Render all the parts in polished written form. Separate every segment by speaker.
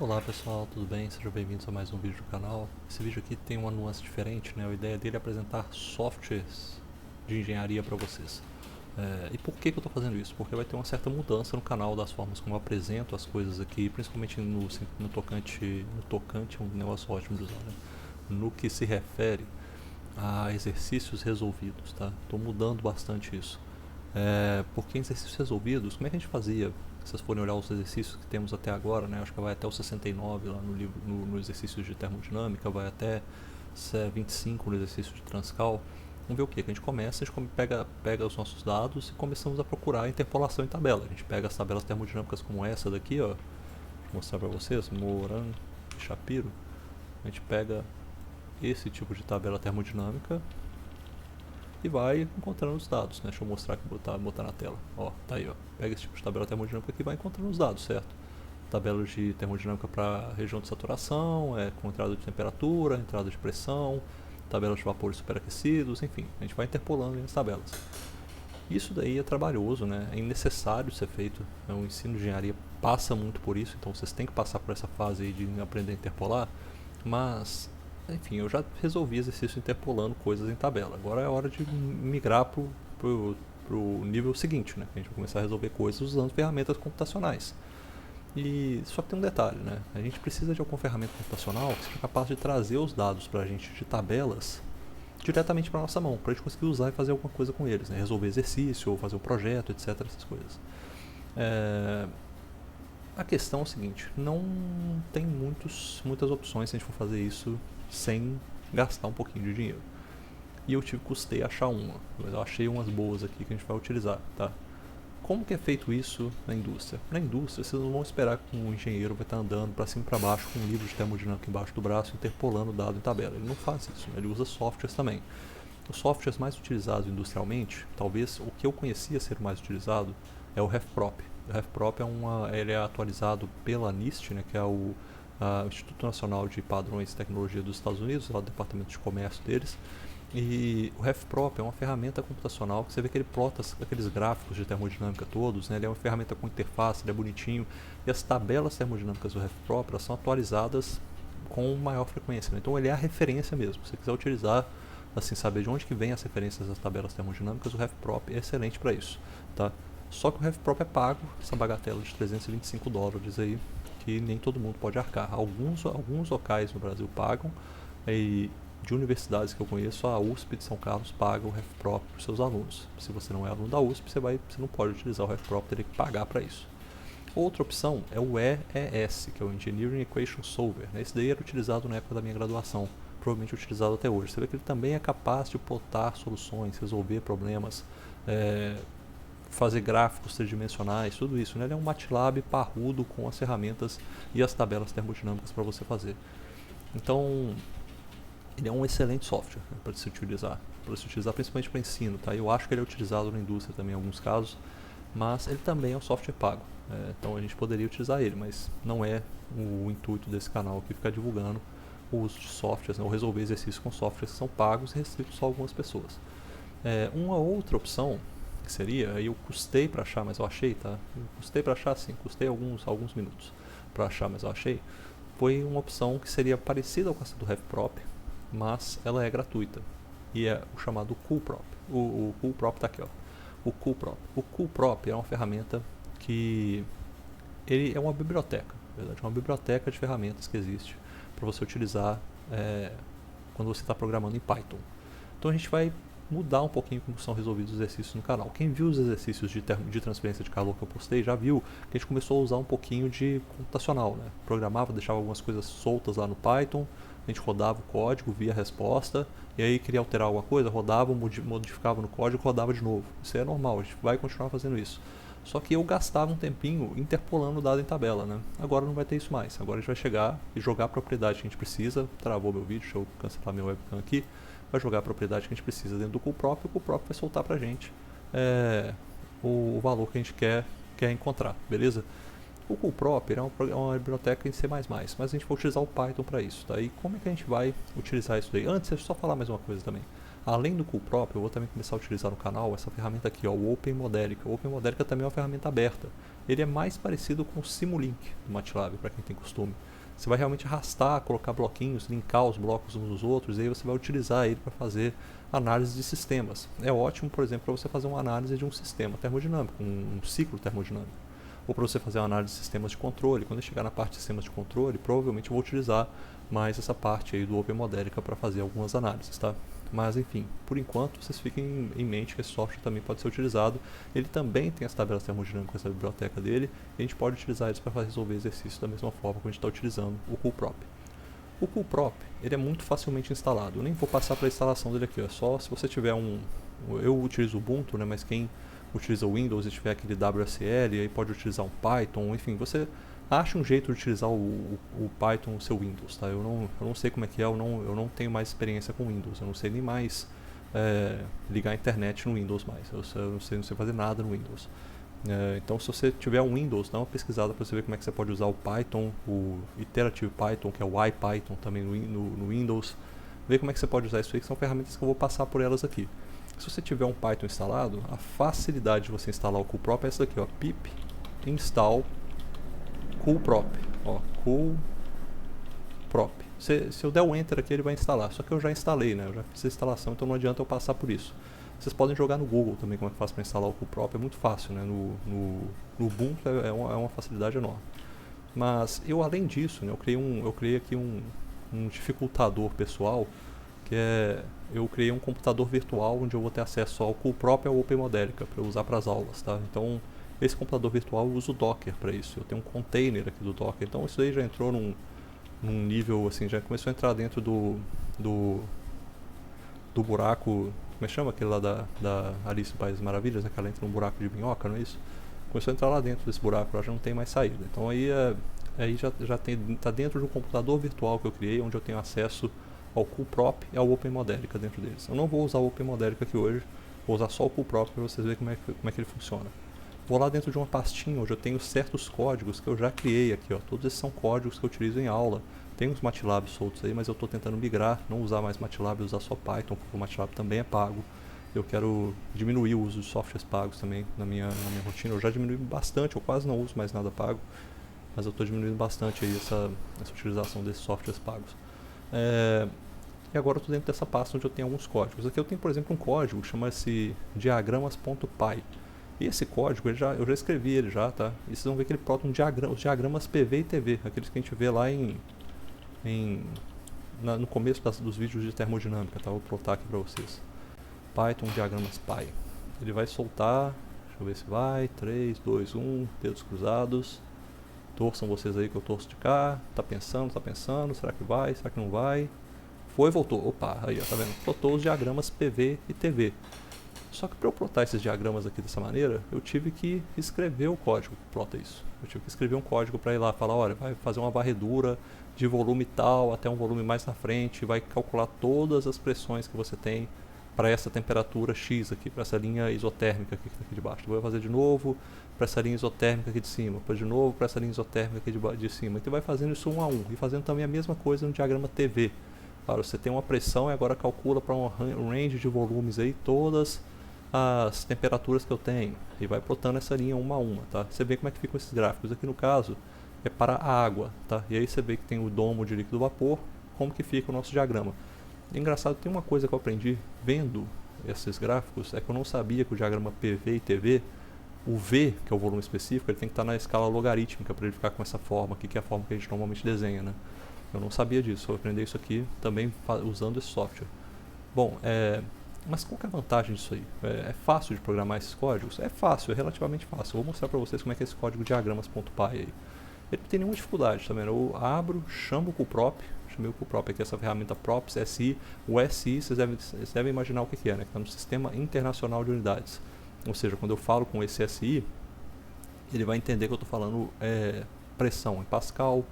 Speaker 1: Olá pessoal, tudo bem? Sejam bem-vindos a mais um vídeo do canal. Esse vídeo aqui tem uma nuance diferente, né? A ideia dele é apresentar softwares de engenharia para vocês. E por que eu estou fazendo isso? Porque vai ter uma certa mudança no canal das formas como eu apresento as coisas aqui, principalmente no tocante, é um negócio ótimo de usar, né? No que se refere a exercícios resolvidos, tá? Estou mudando bastante isso. Porque em exercícios resolvidos, como é que a gente fazia? Se vocês forem olhar os exercícios que temos até agora, né, acho que vai até o 69 lá no livro, no exercício de termodinâmica, vai até 25 no exercício de Transcal. Vamos ver o que? A gente começa, a gente pega os nossos dados e começamos a procurar interpolação em tabela. A gente pega as tabelas termodinâmicas como essa daqui, ó, vou mostrar para vocês, Moran e Shapiro. A gente pega esse tipo de tabela termodinâmica e vai encontrando os dados, né? Deixa eu mostrar aqui, botar na tela. Ó, tá aí, ó. Pega esse tipo de tabela termodinâmica aqui e vai encontrando os dados, certo? Tabela de termodinâmica para região de saturação, com entrada de temperatura, entrada de pressão, tabela de vapores superaquecidos, enfim, a gente vai interpolando as tabelas. Isso daí é trabalhoso, né? É necessário ser feito. O ensino de engenharia passa muito por isso, então vocês têm que passar por essa fase aí de aprender a interpolar, mas enfim, eu já resolvi exercício interpolando coisas em tabela. Agora é hora de migrar pro nível seguinte, né? A gente vai começar a resolver coisas usando ferramentas computacionais. E só que tem um detalhe, né? A gente precisa de alguma ferramenta computacional que seja capaz de trazer os dados para a gente de tabelas diretamente para nossa mão, para a gente conseguir usar e fazer alguma coisa com eles, né? Resolver exercício, ou fazer um projeto, etc. Essas coisas. É, A questão é o seguinte, não tem muitas opções se a gente for fazer isso sem gastar um pouquinho de dinheiro. E eu custei achar uma, mas eu achei umas boas aqui que a gente vai utilizar, tá? Como que é feito isso na indústria? Na indústria, vocês não vão esperar que um engenheiro vai estar andando para cima e para baixo com um livro de termodinâmica embaixo do braço, interpolando o dado em tabela. Ele não faz isso, né? Ele usa softwares também. Os softwares mais utilizados industrialmente, talvez o que eu conhecia ser o mais utilizado, é o RefProp. O RefProp ele é atualizado pela NIST, né, que é o Instituto Nacional de Padrões e Tecnologia dos Estados Unidos, lá do departamento de comércio deles. E o RefProp é uma ferramenta computacional que você vê que ele plota aqueles gráficos de termodinâmica todos, né? Ele é uma ferramenta com interface, ele é bonitinho, e as tabelas termodinâmicas do RefProp elas são atualizadas com maior frequência, né? Então ele é a referência mesmo. Se você quiser utilizar, assim, saber de onde que vem as referências das tabelas termodinâmicas, o RefProp é excelente para isso, tá? Só que o RefProp é pago, essa bagatela de US$ 325 aí, que nem todo mundo pode arcar. Alguns locais no Brasil pagam, e de universidades que eu conheço, a USP de São Carlos paga o RefProp para os seus alunos. Se você não é aluno da USP, você não pode utilizar o RefProp, teria que pagar para isso. Outra opção é o EES, que é o Engineering Equation Solver. Esse daí era utilizado na época da minha graduação, provavelmente utilizado até hoje. Você vê que ele também é capaz de plotar soluções, resolver problemas, fazer gráficos tridimensionais, tudo isso, né? Ele é um MATLAB parrudo com as ferramentas e as tabelas termodinâmicas para você fazer. Então, ele é um excelente software, né, para se utilizar principalmente para ensino, tá? Eu acho que ele é utilizado na indústria também em alguns casos, mas ele também é um software pago. Então a gente poderia utilizar ele, mas não é o intuito desse canal aqui ficar divulgando o uso de softwares, né, ou resolver exercícios com softwares que são pagos e restritos só a algumas pessoas. Uma outra opção que seria, aí eu custei para achar, mas eu achei, tá? Eu custei para achar, sim, custei alguns minutos para achar, mas eu achei. Foi uma opção que seria parecida com essa do RefProp, mas ela é gratuita. E é o chamado CoolProp. O CoolProp está aqui, ó. O CoolProp é uma ferramenta que ele é uma biblioteca, na verdade, uma biblioteca de ferramentas que existe para você utilizar quando você está programando em Python. Então a gente vai mudar um pouquinho como são resolvidos os exercícios no canal. Quem viu os exercícios de transferência de calor que eu postei já viu que a gente começou a usar um pouquinho de computacional, né? Programava, deixava algumas coisas soltas lá no Python, a gente rodava o código, via a resposta, e aí queria alterar alguma coisa, rodava, modificava no código, rodava de novo. Isso é normal, a gente vai continuar fazendo isso. Só que eu gastava um tempinho interpolando o dado em tabela, né? Agora não vai ter isso mais. Agora a gente vai chegar e jogar a propriedade que a gente precisa. Travou meu vídeo, deixa eu cancelar meu webcam aqui. Vai jogar a propriedade que a gente precisa dentro do CoolProp, e o CoolProp vai soltar pra gente o valor que a gente quer encontrar, beleza? O CoolProp é uma biblioteca em C++, mas a gente vai utilizar o Python para isso, tá? E como é que a gente vai utilizar isso daí? Antes, deixa eu só falar mais uma coisa também. Além do CoolProp, eu vou também começar a utilizar no canal essa ferramenta aqui, ó, o OpenModelica. O OpenModelica também é uma ferramenta aberta. ele é mais parecido com o Simulink do MATLAB, para quem tem costume. Você vai realmente arrastar, colocar bloquinhos, linkar os blocos uns nos outros, e aí você vai utilizar ele para fazer análise de sistemas. É ótimo, por exemplo, para você fazer uma análise de um sistema termodinâmico, um ciclo termodinâmico. Ou para você fazer uma análise de sistemas de controle. Quando eu chegar na parte de sistemas de controle, provavelmente eu vou utilizar mais essa parte aí do OpenModelica para fazer algumas análises, tá? Mas enfim, por enquanto vocês fiquem em mente que esse software também pode ser utilizado. Ele também tem as tabelas termodinâmicas na biblioteca dele, e a gente pode utilizar eles para resolver exercícios da mesma forma que a gente está utilizando o CoolProp. O CoolProp, ele é muito facilmente instalado. Eu nem vou passar para a instalação dele aqui, é só se você tiver eu utilizo o Ubuntu, né, mas quem utiliza o Windows e tiver aquele WSL, aí pode utilizar um Python, enfim, você acha um jeito de utilizar o Python no seu Windows, tá? Eu não sei como é que é, eu não tenho mais experiência com Windows, eu não sei nem mais ligar a internet no Windows mais, eu não sei fazer nada no Windows. Então, se você tiver um Windows, dá uma pesquisada para você ver como é que você pode usar o Python, o Iterative Python, que é o IPython também no Windows. Ver como é que você pode usar isso aí, que são ferramentas que eu vou passar por elas aqui. Se você tiver um Python instalado, a facilidade de você instalar o CoolProp é essa daqui, ó, pip install CoolProp, ó, CoolProp. Se eu der o Enter aqui, ele vai instalar, só que eu já instalei, né, eu já fiz a instalação, então não adianta eu passar por isso. Vocês podem jogar no Google também como é que faz para instalar o CoolProp, é muito fácil, né? No Ubuntu é uma facilidade enorme. Mas eu, além disso, né, eu criei aqui um dificultador pessoal, que eu criei um computador virtual onde eu vou ter acesso ao CoolProp e ao OpenModelica para usar para as aulas, tá? Então, esse computador virtual eu uso o Docker para isso. Eu tenho um container aqui do Docker, então isso aí já entrou num nível, assim, já começou a entrar dentro do buraco. Como é que chama aquele lá da Alice no País das Maravilhas, né? Que ela entra num buraco de minhoca, não é isso? Começou a entrar lá dentro desse buraco, lá já não tem mais saída. Então aí já está dentro de um computador virtual que eu criei, onde eu tenho acesso ao CoolProp e ao OpenModelica dentro deles. Eu não vou usar o OpenModelica aqui hoje, vou usar só o CoolProp para vocês verem como é que ele funciona. Vou lá dentro de uma pastinha onde eu tenho certos códigos que eu já criei aqui, ó. Todos esses são códigos que eu utilizo em aula. Tem uns MATLAB soltos aí, mas eu estou tentando migrar, não usar mais MATLAB, usar só Python, porque o MATLAB também é pago. Eu quero diminuir o uso de softwares pagos também na minha rotina. Eu já diminui bastante, eu quase não uso mais nada pago, mas eu estou diminuindo bastante aí essa utilização desses softwares pagos. E agora eu estou dentro dessa pasta onde eu tenho alguns códigos. Aqui eu tenho, por exemplo, um código que chama-se diagramas.py. E esse código eu já escrevi ele já, tá? E vocês vão ver que ele plota os diagramas PV e TV, aqueles que a gente vê lá no começo dos vídeos de termodinâmica, tá? Vou plotar aqui para vocês. Python diagramas py. Ele vai soltar, deixa eu ver se vai, 3, 2, 1, dedos cruzados. Torçam vocês aí que eu torço de cá. Tá pensando, será que vai, será que não vai? Foi, voltou, opa, aí ó, tá vendo? Plotou os diagramas PV e TV. Só que para eu plotar esses diagramas aqui dessa maneira, eu tive que escrever o código que plota isso. Eu tive que escrever um código para ir lá falar, olha, vai fazer uma varredura de volume tal até um volume mais na frente, vai calcular todas as pressões que você tem para essa temperatura X aqui, para essa linha isotérmica aqui que está aqui de baixo. Vou fazer de novo para essa linha isotérmica aqui de cima, depois de novo para essa linha isotérmica aqui de cima. Então vai fazendo isso um a um e fazendo também a mesma coisa no diagrama TV. Claro, você tem uma pressão e agora calcula para um range de volumes aí todas as temperaturas que eu tenho e vai plotando essa linha uma a uma, tá? Você vê como é que ficam esses gráficos. Aqui no caso é para a água, tá? E aí você vê que tem o domo de líquido vapor, como que fica o nosso diagrama. E engraçado, tem uma coisa que eu aprendi vendo esses gráficos, é que eu não sabia que o diagrama PV e TV, o V, que é o volume específico, ele tem que estar na escala logarítmica para ele ficar com essa forma aqui, que é a forma que a gente normalmente desenha, né? Eu não sabia disso, eu aprendi isso aqui também usando esse software. Bom, mas qual que é a vantagem disso aí? É fácil de programar esses códigos? É fácil, é relativamente fácil. Eu vou mostrar para vocês como é que é esse código diagramas.py aí. Ele não tem nenhuma dificuldade, tá vendo? Eu abro, chamo o CoolProp, chamei o CoolProp aqui, essa ferramenta Props, SI. O SI, vocês devem imaginar o que é, né? Que está no Sistema Internacional de Unidades. Ou seja, quando eu falo com esse SI, ele vai entender que eu estou falando pressão em Pascal,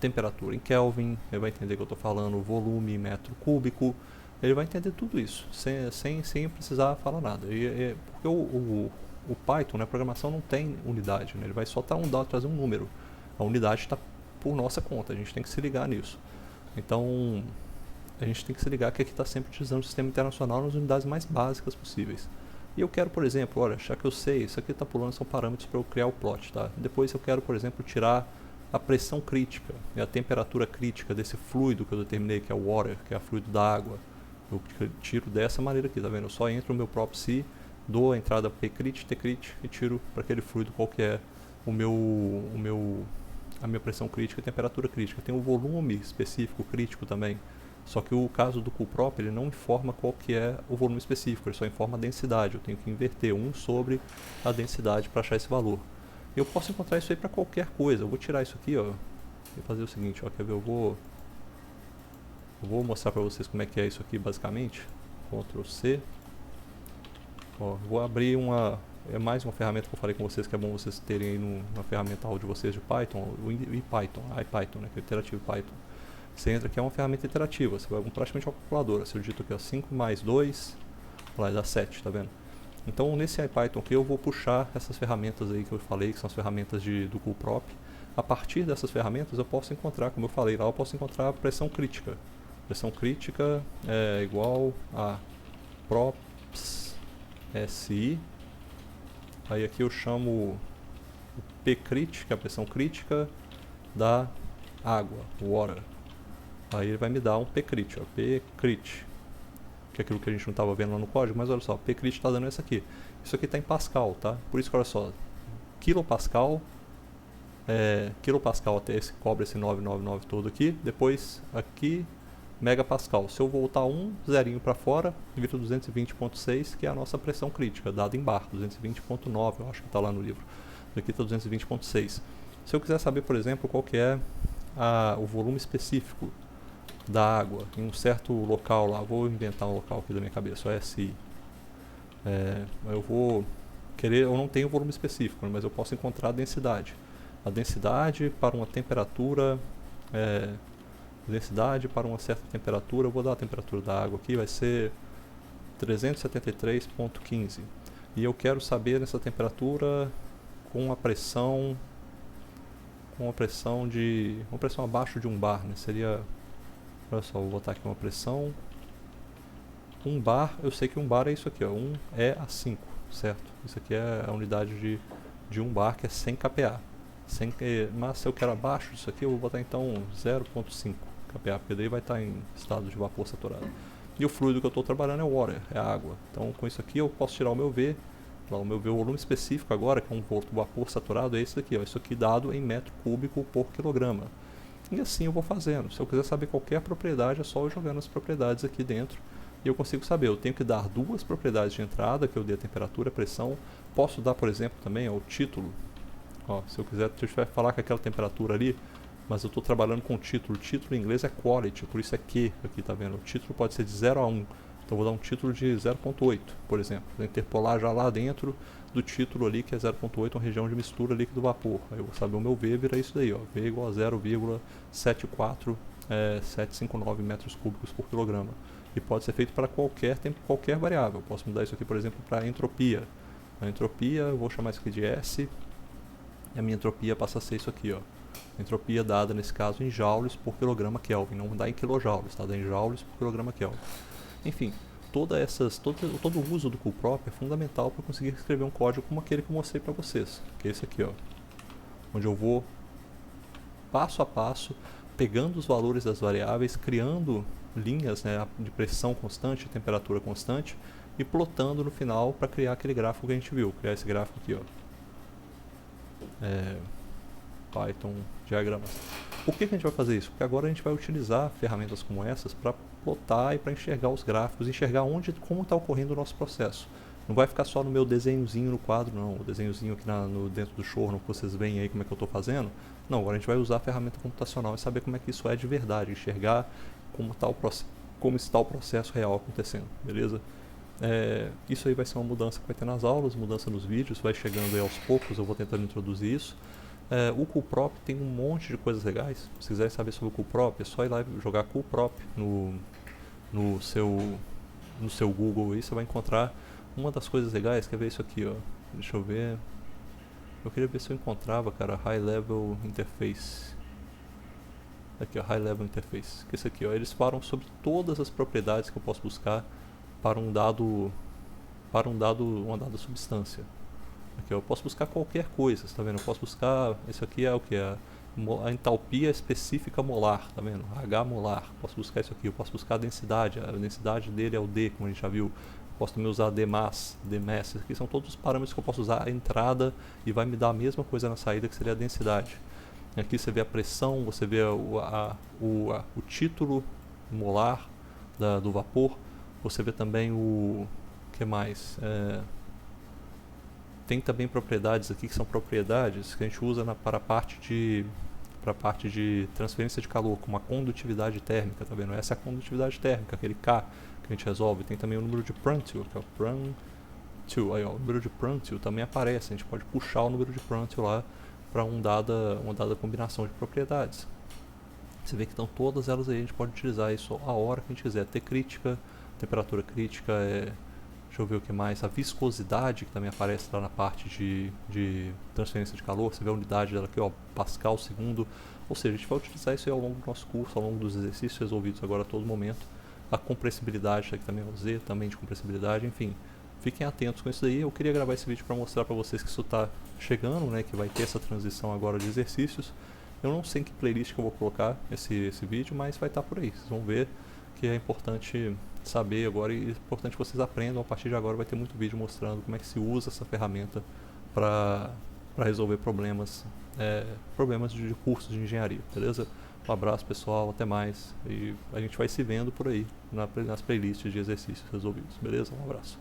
Speaker 1: temperatura em Kelvin, ele vai entender que eu estou falando volume em metro cúbico, ele vai entender tudo isso, sem precisar falar nada. Porque o Python, né, a programação não tem unidade, né, ele vai só trazer um número. A unidade está por nossa conta, a gente tem que se ligar nisso. Então, a gente tem que se ligar que aqui está sempre utilizando o sistema internacional nas unidades mais básicas possíveis. E eu quero, por exemplo, olha, já que eu sei, isso aqui está pulando são parâmetros para eu criar o plot, tá? Depois eu quero, por exemplo, tirar a pressão crítica e a temperatura crítica desse fluido que eu determinei, que é o water, que é o fluido da água. Eu tiro dessa maneira aqui, tá vendo? Eu só entro no meu próprio C, dou a entrada P-crit, T-crit e tiro para aquele fluido qual que é a minha pressão crítica e temperatura crítica. Tem um volume específico crítico também. Só que o caso do Coolprop, ele não informa qual que é o volume específico, ele só informa a densidade. Eu tenho que inverter 1 sobre a densidade para achar esse valor. Eu posso encontrar isso aí para qualquer coisa. Eu vou tirar isso aqui, ó, e fazer o seguinte, ó, quer ver? Eu vou mostrar para vocês como é que é isso aqui basicamente. Ctrl C. Ó, vou abrir é mais uma ferramenta que eu falei com vocês que é bom vocês terem aí na ferramental de vocês de Python, o IPython, né, que é o Interactive Python. Você entra aqui, é uma ferramenta interativa, você vai praticamente uma calculadora. Você digita aqui, ó, 5 mais 2, lá dá 7, tá vendo? Então nesse IPython aqui eu vou puxar essas ferramentas aí que eu falei, que são as ferramentas do Coolprop. A partir dessas ferramentas eu posso encontrar, como eu falei lá, eu posso encontrar a pressão crítica. Pressão crítica é igual a props SI. Aí aqui eu chamo o P-crit, que é a pressão crítica da água, water. Aí ele vai me dar um P-crit, ó, P-crit, que é aquilo que a gente não estava vendo lá no código, mas olha só, P-crit está dando essa aqui. Isso aqui está em Pascal, tá? Por isso que olha só, kilopascal até cobra esse 999 todo aqui, depois aqui megapascal. Se eu voltar um zerinho para fora, vira 220.6, que é a nossa pressão crítica, dada em bar, 220.9, eu acho que está lá no livro. Aqui está 220.6. Se eu quiser saber, por exemplo, qual que é o volume específico da água em um certo local lá, vou inventar um local aqui da minha cabeça, o SI. Eu não tenho volume específico, mas eu posso encontrar a densidade. A densidade para uma temperatura, eu vou dar a temperatura da água aqui, vai ser 373.15. E eu quero saber nessa temperatura com uma pressão abaixo de 1 bar, né? Seria, olha só, vou botar aqui uma pressão 1 bar, eu sei que 1 bar é isso aqui, ó, 1 é a 5, certo? Isso aqui é a unidade de 1 bar, que é 100 kPa. Mas se eu quero abaixo disso aqui, eu vou botar então 0.5 kPa, porque daí vai estar em estado de vapor saturado. E o fluido que eu estou trabalhando é o water, é a água. Então com isso aqui eu posso tirar o meu V. O meu volume específico agora, que é um vapor saturado, é esse daqui, ó, isso aqui dado em metro cúbico por quilograma. E assim eu vou fazendo. Se eu quiser saber qualquer propriedade, é só eu jogando as propriedades aqui dentro e eu consigo saber. Eu tenho que dar 2 propriedades de entrada, que eu dei a temperatura, a pressão. Posso dar, por exemplo, também ó, o título. Ó, se eu tiver que falar com aquela temperatura ali, mas eu estou trabalhando com o título. O título em inglês é quality, por isso é Q aqui, tá vendo? O título pode ser de 0 a 1. Então eu vou dar um título de 0.8, por exemplo. Vou interpolar já lá dentro do título ali, que é 0.8, uma região de mistura líquido vapor. Aí eu vou saber o meu V vira isso daí, ó. V igual a 0,74759 metros cúbicos por quilograma. E pode ser feito para qualquer variável. Eu posso mudar isso aqui, por exemplo, para entropia. A entropia, eu vou chamar isso aqui de S. E a minha entropia passa a ser isso aqui, ó. Entropia dada, nesse caso, em joules por quilograma Kelvin. Não dá em kilojoules, tá? Dá em joules por quilograma Kelvin. Enfim, todo o uso do Coolprop é fundamental para conseguir escrever um código como aquele que eu mostrei para vocês, que é esse aqui, ó, onde eu vou passo a passo pegando os valores das variáveis, criando linhas, né, de pressão constante, temperatura constante e plotando no final para criar aquele gráfico que a gente viu, criar esse gráfico aqui, ó. Python diagramas. Por que a gente vai fazer isso? Porque agora a gente vai utilizar ferramentas como essas para plotar e para enxergar os gráficos, enxergar como está ocorrendo o nosso processo. Não vai ficar só no meu desenhozinho no quadro, não. O desenhozinho aqui dentro do Shorno, que vocês veem aí como é que eu estou fazendo. Não, agora a gente vai usar a ferramenta computacional e saber como é que isso é de verdade, enxergar como está o processo real acontecendo, beleza? Isso aí vai ser uma mudança que vai ter nas aulas, mudança nos vídeos, vai chegando aí aos poucos, eu vou tentando introduzir isso. O Coolprop tem um monte de coisas legais. Se quiserem saber sobre o Coolprop, é só ir lá e jogar Coolprop no seu Google aí, você vai encontrar uma das coisas legais. Quer ver isso aqui, ó? Deixa eu ver. Eu queria ver se eu encontrava, cara, High Level Interface. Aqui, ó, High Level Interface. Que é isso aqui, ó. Eles falam sobre todas as propriedades que eu posso buscar para um dado para uma dada substância. Aqui eu posso buscar qualquer coisa, tá vendo? Eu posso buscar, isso aqui é o que? A entalpia específica molar, tá vendo? H molar. Posso buscar isso aqui, eu posso buscar a densidade dele é o D, como a gente já viu. Posso também usar Dmass, Dmass, aqui são todos os parâmetros que eu posso usar a entrada e vai me dar a mesma coisa na saída, que seria a densidade. Aqui você vê a pressão, você vê o título molar do vapor, você vê também o que mais? Tem também propriedades aqui que são propriedades que a gente usa para a parte de transferência de calor, como a condutividade térmica, tá vendo? Essa é a condutividade térmica, aquele K que a gente resolve. Tem também o número de Prandtl, que é o Prandtl. Aí, ó, o número de Prandtl também aparece, a gente pode puxar o número de Prandtl lá para uma dada combinação de propriedades. Você vê que estão todas elas aí, a gente pode utilizar isso a hora que a gente quiser. T crítica, temperatura crítica, deixa eu ver o que mais, a viscosidade, que também aparece lá na parte de transferência de calor, você vê a unidade dela aqui, ó, Pascal segundo, ou seja, a gente vai utilizar isso aí ao longo do nosso curso, ao longo dos exercícios resolvidos agora a todo momento. A compressibilidade, aqui também é o Z, também de compressibilidade, enfim, fiquem atentos com isso daí. Eu queria gravar esse vídeo para mostrar para vocês que isso está chegando, né, que vai ter essa transição agora de exercícios. Eu não sei em que playlist que eu vou colocar esse vídeo, mas vai estar por aí, vocês vão ver que é importante saber agora e é importante que vocês aprendam. A partir de agora vai ter muito vídeo mostrando como é que se usa essa ferramenta para resolver problemas de cursos de engenharia, beleza? Um abraço pessoal, até mais e a gente vai se vendo por aí nas playlists de exercícios resolvidos, beleza? Um abraço.